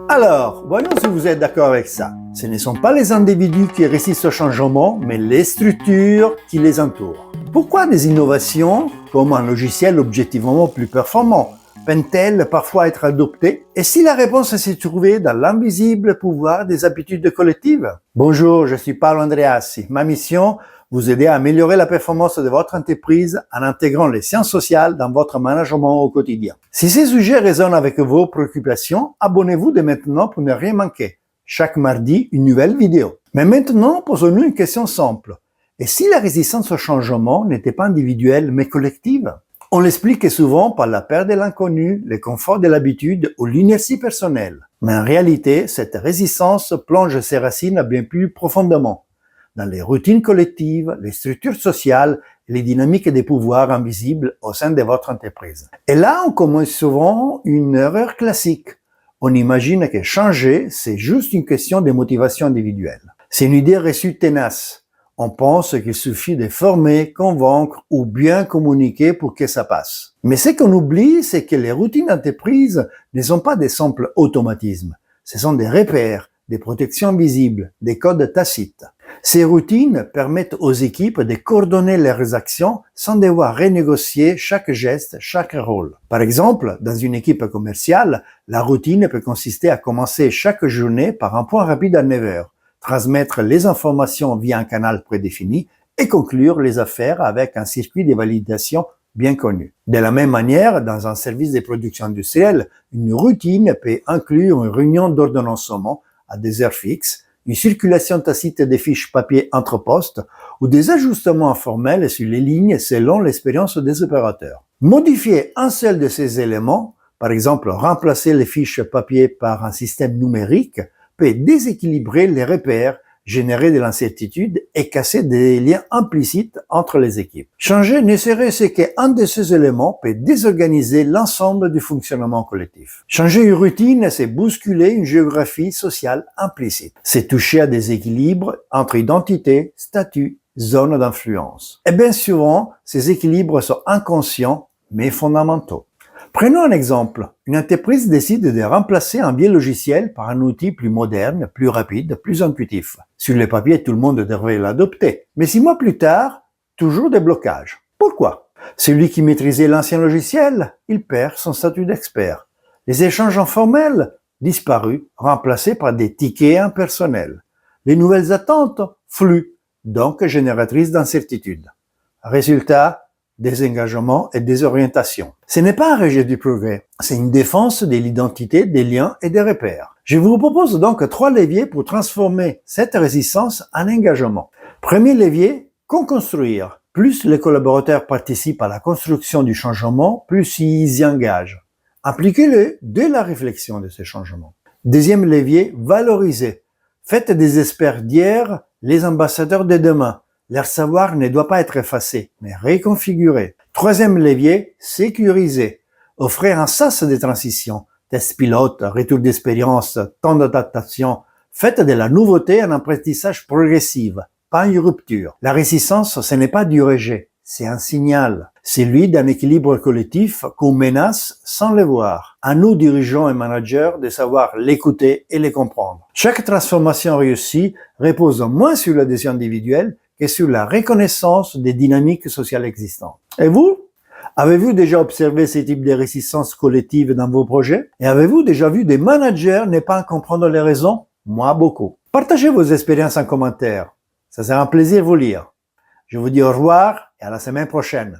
Alors, voyons si vous êtes d'accord avec ça. Ce ne sont pas les individus qui résistent au changement, mais les structures qui les entourent. Pourquoi des innovations, comme un logiciel objectivement plus performant, peinent-elles parfois être adoptées? Et si la réponse s'est trouvée dans l'invisible pouvoir des habitudes collectives? Bonjour, je suis Paolo Andreassi. Ma mission, vous aider à améliorer la performance de votre entreprise en intégrant les sciences sociales dans votre management au quotidien. Si ces sujets résonnent avec vos préoccupations, abonnez-vous dès maintenant pour ne rien manquer. Chaque mardi, une nouvelle vidéo. Mais maintenant, posons-nous une question simple. Et si la résistance au changement n'était pas individuelle mais collective? On l'explique souvent par la peur de l'inconnu, le confort de l'habitude ou l'inertie personnelle. Mais en réalité, cette résistance plonge ses racines bien plus profondément dans les routines collectives, les structures sociales et les dynamiques des pouvoirs invisibles au sein de votre entreprise. Et là, on commet souvent une erreur classique. On imagine que changer, c'est juste une question de motivation individuelle. C'est une idée reçue tenace. On pense qu'il suffit de former, convaincre ou bien communiquer pour que ça passe. Mais ce qu'on oublie, c'est que les routines d'entreprise ne sont pas des simples automatismes. Ce sont des repères, des protections visibles, des codes tacites. Ces routines permettent aux équipes de coordonner leurs actions sans devoir renégocier chaque geste, chaque rôle. Par exemple, dans une équipe commerciale, la routine peut consister à commencer chaque journée par un point rapide à 9 heures, transmettre les informations via un canal prédéfini et conclure les affaires avec un circuit de validation bien connu. De la même manière, dans un service de production industrielle, une routine peut inclure une réunion d'ordonnancement à des heures fixes, une circulation tacite des fiches papier entre postes ou des ajustements informels sur les lignes selon l'expérience des opérateurs. Modifier un seul de ces éléments, par exemple remplacer les fiches papier par un système numérique, peut déséquilibrer les repères, générer de l'incertitude et casser des liens implicites entre les équipes. Changer ne serait-ce qu'un de ces éléments peut désorganiser l'ensemble du fonctionnement collectif. Changer une routine, c'est bousculer une géographie sociale implicite. C'est toucher à des équilibres entre identité, statut, zone d'influence. Et bien souvent, ces équilibres sont inconscients, mais fondamentaux. Prenons un exemple. Une entreprise décide de remplacer un vieux logiciel par un outil plus moderne, plus rapide, plus intuitif. Sur le papier, tout le monde devrait l'adopter. Mais 6 mois plus tard, toujours des blocages. Pourquoi? Celui qui maîtrisait l'ancien logiciel, il perd son statut d'expert. Les échanges informels, disparus, remplacés par des tickets impersonnels. Les nouvelles attentes, flux, donc génératrices d'incertitude. Résultat, désengagement et désorientation. Ce n'est pas un rejet du progrès, c'est une défense de l'identité, des liens et des repères. Je vous propose donc 3 leviers pour transformer cette résistance en engagement. Premier levier, co-construire. Plus les collaborateurs participent à la construction du changement, plus ils y engagent. Impliquez-les dès la réflexion de ces changements. Deuxième levier, valoriser. Faites des experts d'hier les ambassadeurs de demain. Leur savoir ne doit pas être effacé, mais reconfiguré. Troisième levier, sécuriser. Offrir un sas de transition, test pilote, retour d'expérience, temps d'adaptation. Faites de la nouveauté un apprentissage progressif, pas une rupture. La résistance, ce n'est pas du rejet, c'est un signal. C'est celui d'un équilibre collectif qu'on menace sans le voir. À nous, dirigeants et managers, de savoir l'écouter et le comprendre. Chaque transformation réussie repose moins sur l'adhésion individuelle que sur la reconnaissance des dynamiques sociales existantes. Et vous? Avez-vous déjà observé ce type de résistance collective dans vos projets? Et avez-vous déjà vu des managers ne pas comprendre les raisons? Moi, beaucoup. Partagez vos expériences en commentaire. Ça sera un plaisir de vous lire. Je vous dis au revoir et à la semaine prochaine.